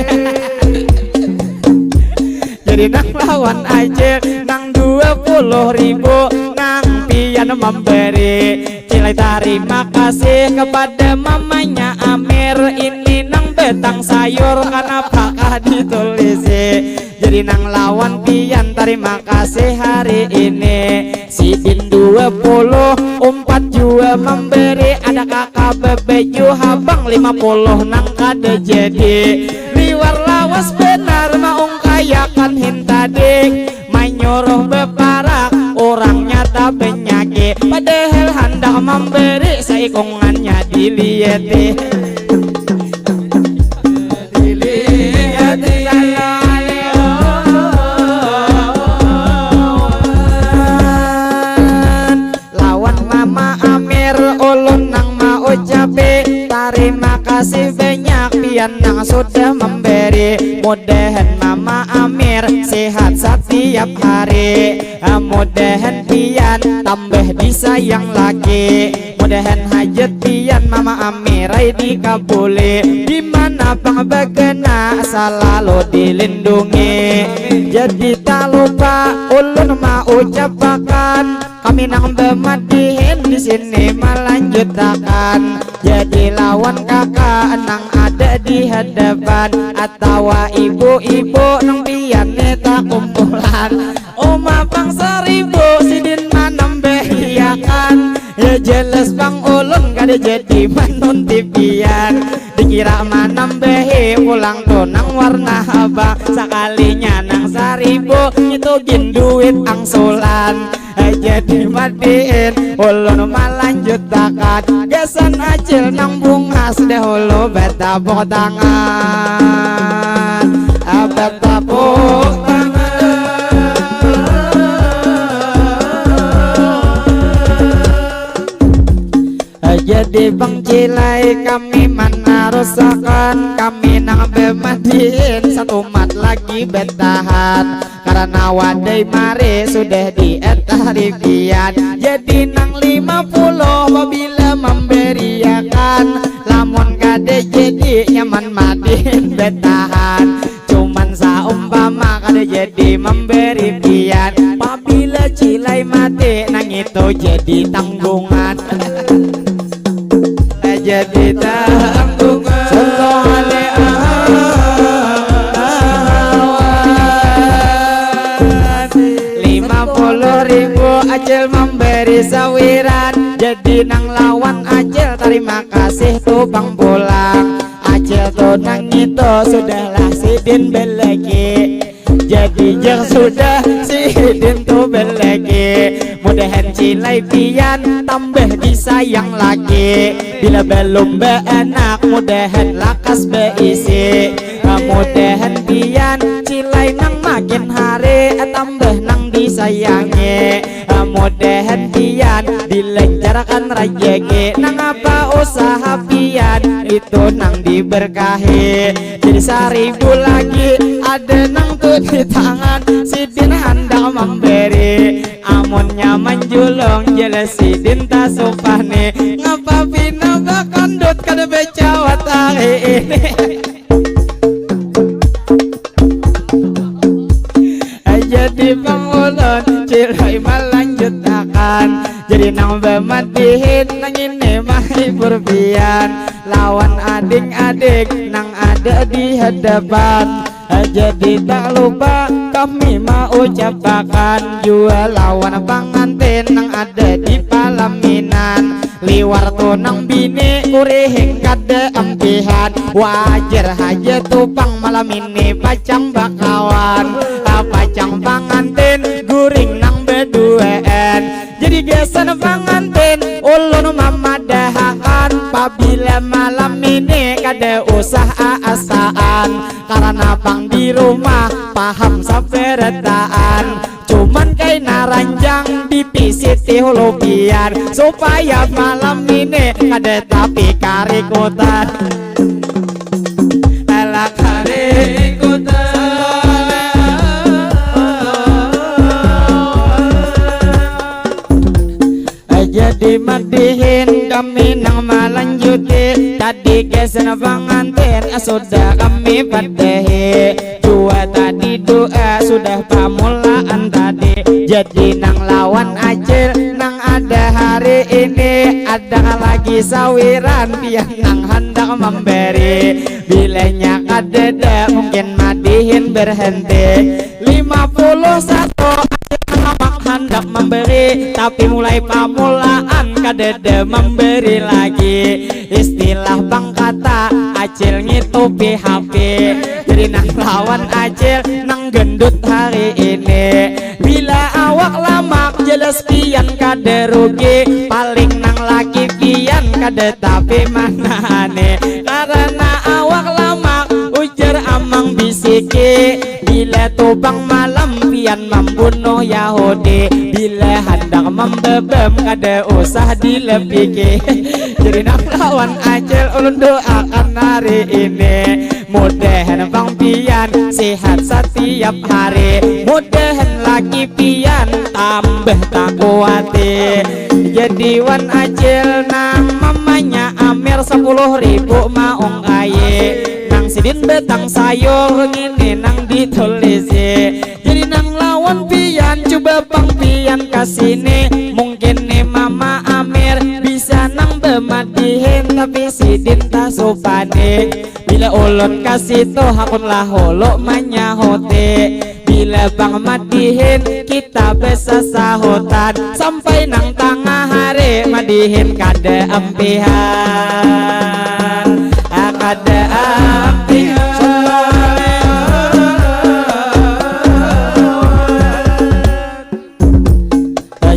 Jadi nang lawan acil nang 20.000 nang pian memberi. Cilai terima kasih kepada mamanya Amir, ini nang betang sayur kenapakah ditulisi. Jadi nang lawan pian terima kasih hari ini. Sidin 20 4 jua memberi, ada kakak bebeju habang 50 nang kada jadi. Liwar lawas benar maung kayakan hintadik, menyuruh beparak orangnya tak penyakit. Padahal hendak memberi saikongannya dilihat. Lawan mama Amir ulun nang mau ucapi terima kasih banyak pian nang sudah memberi. Mudahan mama Amir sehat setiap hari, mudahan pian tambah disayang lagi. mudahan hajat pian mama amirai dikabuli, dimana bang begena selalu dilindungi. Jadi tak lupa ulun mau ucapkan, kami nang bemadihin di sini melanjutkan. Jadi lawan kakak nang ada di hadapan, atau ibu-ibu nang biane tak kumpulan. Oma bang seribu sidin manam behiakan, ya jelas bang ulun kada jadi manun tipian. Dikira manam behi pulang donang warna abang, sekalinya nang seribu itu gin duit angsulan. Jadi madiin ulun melanjutkan, gesan acil nang bunga sedahulu betapuk tangan, betapuk tangan. Jadi bang cilai kami mana rusakan, kami nang bemadiin satu mat lagi betahan, karena wadai mare sudah dietarifian. Jadi nang 50 apabila memberiakan, lamun kade jadi nyaman madiin betahan. Cuman saumpama kade jadi memberi pian, apabila cilai mati nang itu jadi tanggungan. Jadi tanggungan sallallahu alaihi 50.000 acil memberi sawiran. Jadi nang lawan acil terima kasih tuh bang pulang. Acil tuh nang itu sudahlah sidin belegi, jadi jeng sudah sidin tuh belegi. Mudahan cilai pian tambah disayang lagi, bila belum beanak mudahan lakas beisi. Mudahan pian cilai nang makin hari tambah nang disayangi. Mudahan pian dilancarkan rajeki, nang apa usaha pian itu nang diberkahi. Jadi 1000 lagi ada nang tuh di tangan, sidin hendak memberi. Amunnya menjulung jelas sidin tak supane, ngapa bina bakandut kada becawat hari ini. Jadi bang ulun cilai melanjutkan, jadi nang bemadihin nang ini mahibur pian, lawan adik-adik nang ada di hadapan. Jadi tak lupa kami mau ucapkan, jua lawan pengantin nang ada di palaminan. Liwar tu nang bini urihing kada empihan, wajar haja tupang malam ini pacang bakawan. Pacang pengantin guring nang beduaan, jadi gesan pengantin ulun mamadahakan. Pabila malam ini kada usah asaan, karena pang di rumah paham saperetaan. Cuman kay naranjang dipisiti hulupian, supaya malam ini kada tapi karikutan. Ala karikutan jadi madihin kami nang melanjuti. Tadi gesan pengantin sudah kami padahi, jua tadi doa sudah pamulaan tadi. Jadi nang lawan acil nang ada hari ini, ada lagi sawiran pian nang hendak memberi. Bilanya kadeda mungkin madihin berhenti 51 hendak memberi, tapi mulai pamulaan kadeda memberi lagi. Istilah bang kata acil ngitupi HP, jadi nang lawan acil nang gendut hari ini. Bila awak lamak jelas pian kada rugi, paling nang laki pian kada tapi mana ane. Karena awak lamak ujar amang bisiki, bila tubang malam pian membunuh Yahudi. Bila hendak membebem kada usah dilepiki. Jadi nak lawan acil ulun doakan hari ini, mudahan bang pian sehat setiap hari, mudahan laki pian tambah mbah tak kuati. Jadi wan acil nang mamanya Amir 10.000 maung kaye. Nang sidin betang sayur ngini nang ditulisi. Jadi nang lawan pian coba bang pian kasini. Mungkin nih mama Amir bisa nang bemadihin tapi sidin tak supane. Bila ulun kasih toh hakun lah holo manyahote. Bila bang madihin kita bisa sahutan. Sampai nang tengah hari madihin kada ampihan. Kada ampihan.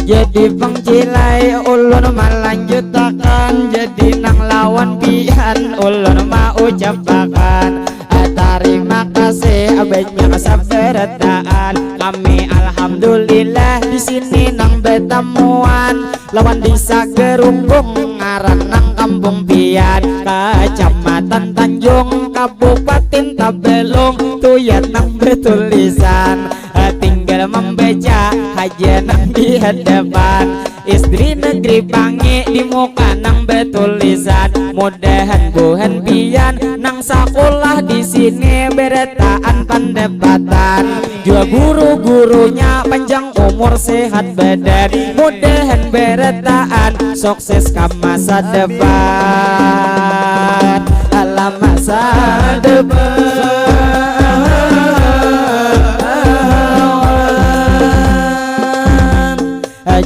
Jadi bang cilai ulun melanjutakan. Jadi nang lawan pian ulun mau ucapakan terima kasih abadnya kesabaran kami. Alhamdulillah di sini nang betemuan lawan desa Gerumbung ngaran nang kampung pian kecamatan Tanjung Kabupaten Tabelong tuyat nang betulisan tinggal membaca aja nang di hadapan. Istri negeri Bangi di muka nang betulisan. Mudahan buhan pian nang sekolah di sini beretaan pendapatan. Juga guru-gurunya panjang umur sehat badan. Mudahan beretaan sukses ke masa depan. Alam masa depan.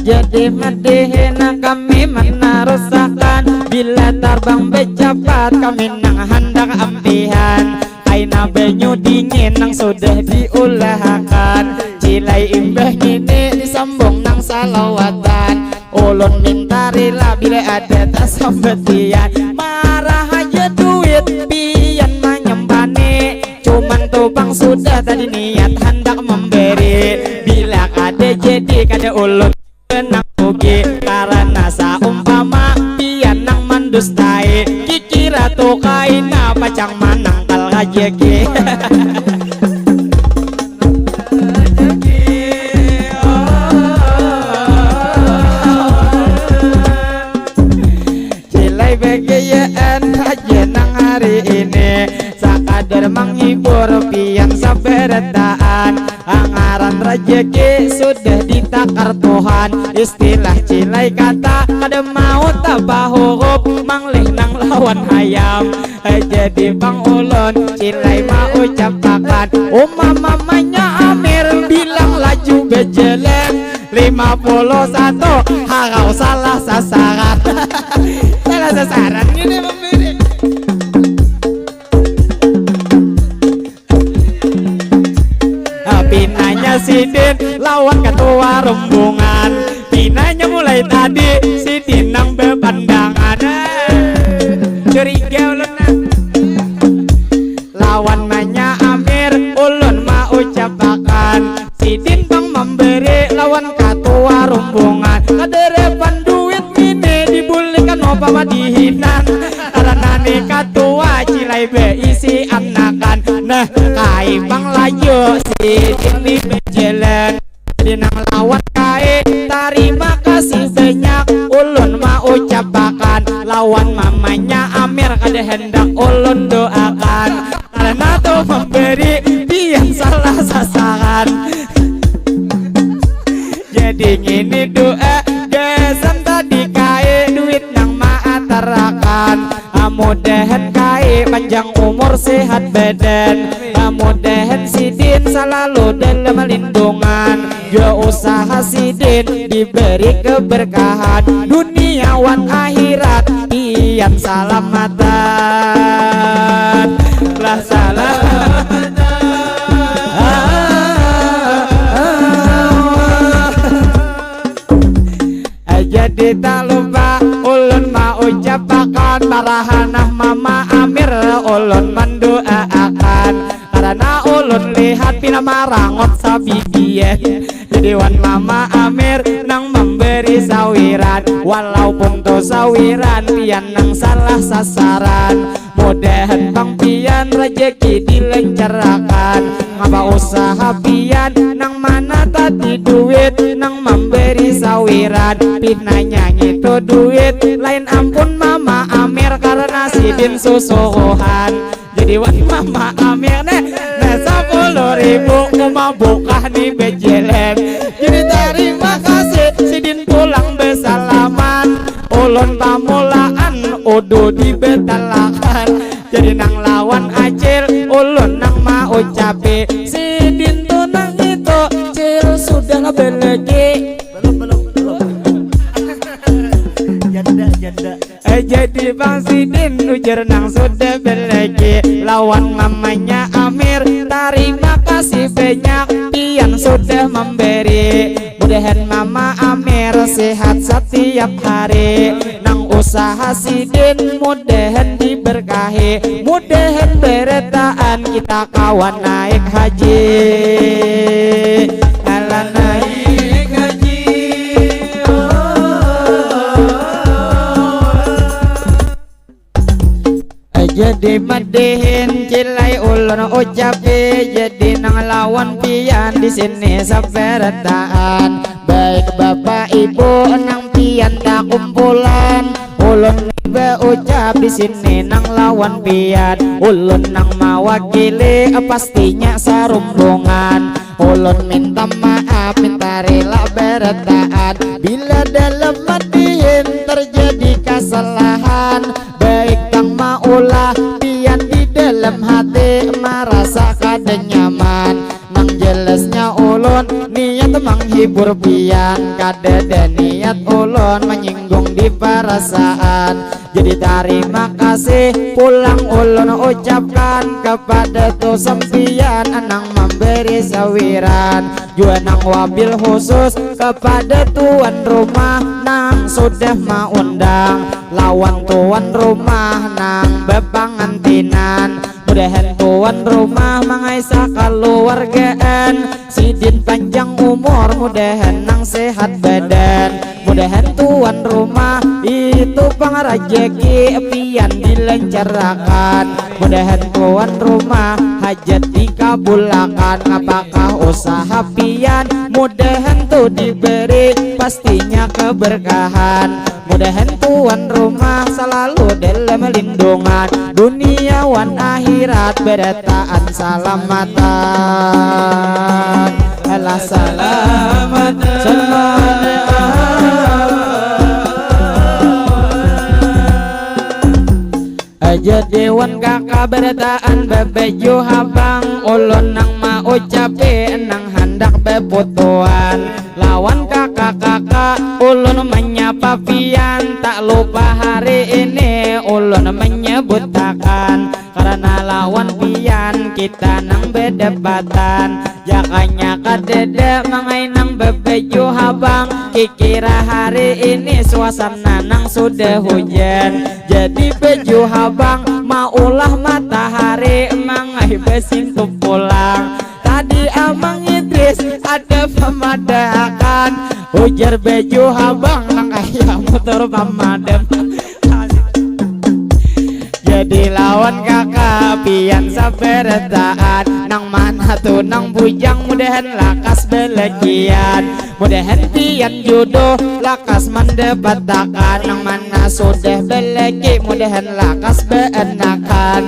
Jadi madihin kami menarusakan. Bila terbang becapat kami nang hendak ampihan. Kaina banyu dingin nang sudah diulahkan. Cilai imbah ini disambung nang salawatan. Ulun minta rela bila ada tak sambetian. Marah aja duit pian menyembani. Cuman tupang sudah tadi niat hendak memberi. Bila kada jadi kada ulun nang ugi karena saumpama pian nang mandustai. Kikira tu kaina pacang manang kal kajeki. Cilai begeyaan aja nang hari ini sakadar menghibur pian saberetaan. Angaran rejeki sudah ditakar Tuhan. Istilah cilai kata kada mau tabah hurup manglih nang lawan hayam. Jadi bang ulun cilai mau ucapakan mamanya Amir bilang laju bejeleng 51 harau salah sasaran. Salah sasaran gini memberi. Pinanya Sidin lawan ketua rombongan. Pinanya mulai tadi Sidin nang bepandangan. Curiga ulun lawan manya Amir ulun mau ucapakan. Sidin bang memberi lawan ketua rombongan. Kaderepan duit ini dibulikan apa dihinan. Karena nih ketua cilai beisi anakan. Nah kai bang laju Sidin di berjalan. Jadi nang lawan kai terima kasih banyak ulun mau ucapakan. Lawan mamanya Amir kada hendak ulun doakan. Karena tuh memberi pian salah sasaran. Jadi gini doa gesan tadi kai duit nang maatarakan. Mudahan kai panjang umur sehat badan. Mudahan Sidin selalu dalam lindungan. Ya usaha Sidin diberi keberkahan. Duniawan akhirat pian salamatan. Lah salamatan. Jadi tak lupa ulun mau ucapakan marahanah mama Amir ulun mendoakan. Karena ulun lihat pina marangot sabibian. Jadi wan mama Amir nang memberi memberi sawiran, walaupun to sawiran pian nang salah sasaran. Mudahan bang pian rezeki dilancarkan, ngapa usaha pian nang mana tadi duit nang memberi sawiran. Pina nyanyi to duit lain ampun Mama Amir karena sidin susuhan. Jadi wan Mama Amir nih 10.000 mau buka nih bejelem. Jadi terima kasih sidin pulang besalaman, ulun pamulaan udu dibetalakan. Jadi nang lawan acil ulun nang mau ucapi sidin tuh nang itu cil sudah belegi. Jadi Bang Sidin ujar nang sudah belegi lawan mamanya Amir. Terima kasih banyak pian sudah memberi. Mudahan Mama Amir sehat setiap hari. Nang usaha Sidin mudahan diberkahi, mudahan beretaan kita kawan naik haji. Ala naik haji. Jadi madihin cilai ulun ucapi, jadi nang lawan pian di sini saberetaan. Baik bapak ibu nang pian tak kumpulan, ulun be ucap di sini nang lawan pian. Ulun nang mawakili pastinya sarumbungan. Ulun minta maaf minta rela beretaan bila dalam madihin terjadi kesalahan. Baik kang maulah pian di dalam hati merasa kada nyaman. Nang jelasnya ulun niat menghibur pian, kada ada niat ulun menyinggung di perasaan. Jadi terima kasih pulang ulun ucapkan kepada tu sempian nang memberi sawiran. Jua nang wabil khusus kepada tuan rumah nang sudah mengundang lawan tuan rumah nang bepangantinan. Mudahan tuan rumah mengaisa keluargaan, Sidin panjang umur, mudahan nang sehat badan. Mudahan tuan rumah itu pangrajeki pian dilancarkan. Mudahan tuan rumah hajat dikabulkan. Apakah usaha pian mudahan tuh diberi pastinya keberkahan. Mudahan tuan rumah selalu dalam lindungan dunia wan akhirat beretaan salamatan. Alah salamatan aja dewan kakak beretaan bebeju habang. Ulun nang mau ucapi nang hendak beputuan lawan kakak-kakak. Ulun menyapa pian tak lupa hari ini ulun menyebutakan, karena lawan pian kita nang bedebatan. Jakanya kadede mangai nang bebeju habang. Kikira hari ini suasana nang sudah hujan, jadi beju habang maulah matahari mangai besintu pulang. Tadi Amang Idris ada pemadakan, ujar beju habang nang ayam motor pemadam. Jadi lawan kakak pian saberetaan nang mana tuh nang bujang mudahan lakas belegian. Mudahan pian jodoh lakas mendapatkan, nang mana sudah belegi mudahan lakas beenakan.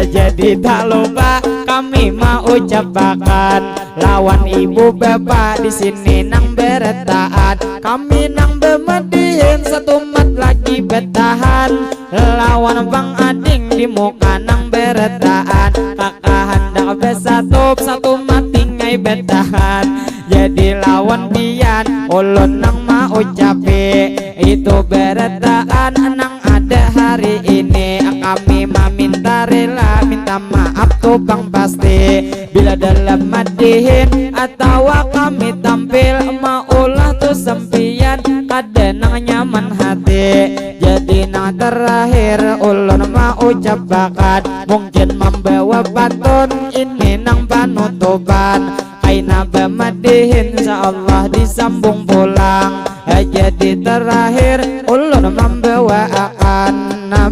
Jadi tak lupa kami mau ucapkan lawan ibu bapak di sini nang beretaan. Kami nang bemedihin satu mat lagi betahan lawan Bang Ading di muka nang beretaan. Kakak hendak besatup satu mati ngai betahan. Jadi lawan pian ulun nang mau ucapi itu beretaan nang ada hari ini. Kami meminta rela minta maaf tuh Bang pasti bila dalam madihin atau kami tampil maulah tuh sempian kada nang nyaman hati. Jadi nang terakhir ulun mau ucapkan mungkin membawa pantun ini nang panutupan. Kaina bemadihin insyaallah disambung pulang. Jadi terakhir ulun membawakan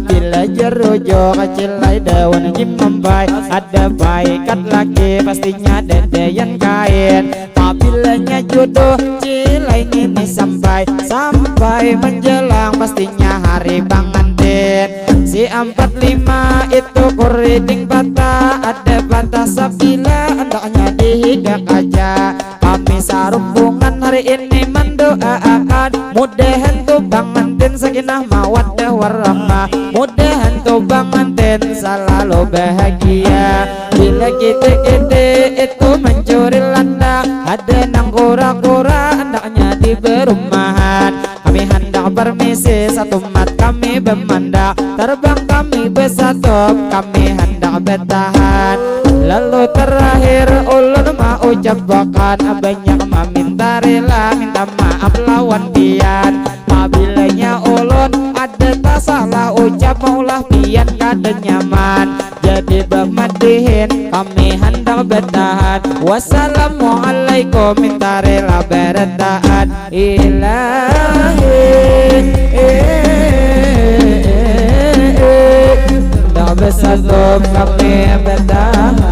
bila jerujo kecilai daun jimambai. Ada baikat lagi pastinya dedeyan kain. Apabila jodoh cilai ini sampai menjelang pastinya hari pengantin. Si 45 itu kuriding patah. Ada patah sabila hendaknya dihigak aja. Kami sarumpungan hari ini mendoakan mudahan tuh pengantin sakinah mawaddah warahmah. Mudahan tuh pengantin selalu bahagia. Bila kita itu mencuri landa, ada nang kura-kura hendaknya di perumahan. Kami hendak permisi satu mat kami bermandak. Terbang kami bersatu kami hendak bertahan. Lalu terakhir ulun mau ucapkan banyak meminta rela minta maaf lawan pian. Apabila ulun ada tak salah ucap maulah pian kada nyaman. Jadi bermadihin kami hendak bertahan. Wassalamualaikum minta rela bertahan. Ilahi tak bersatu kami bertahan.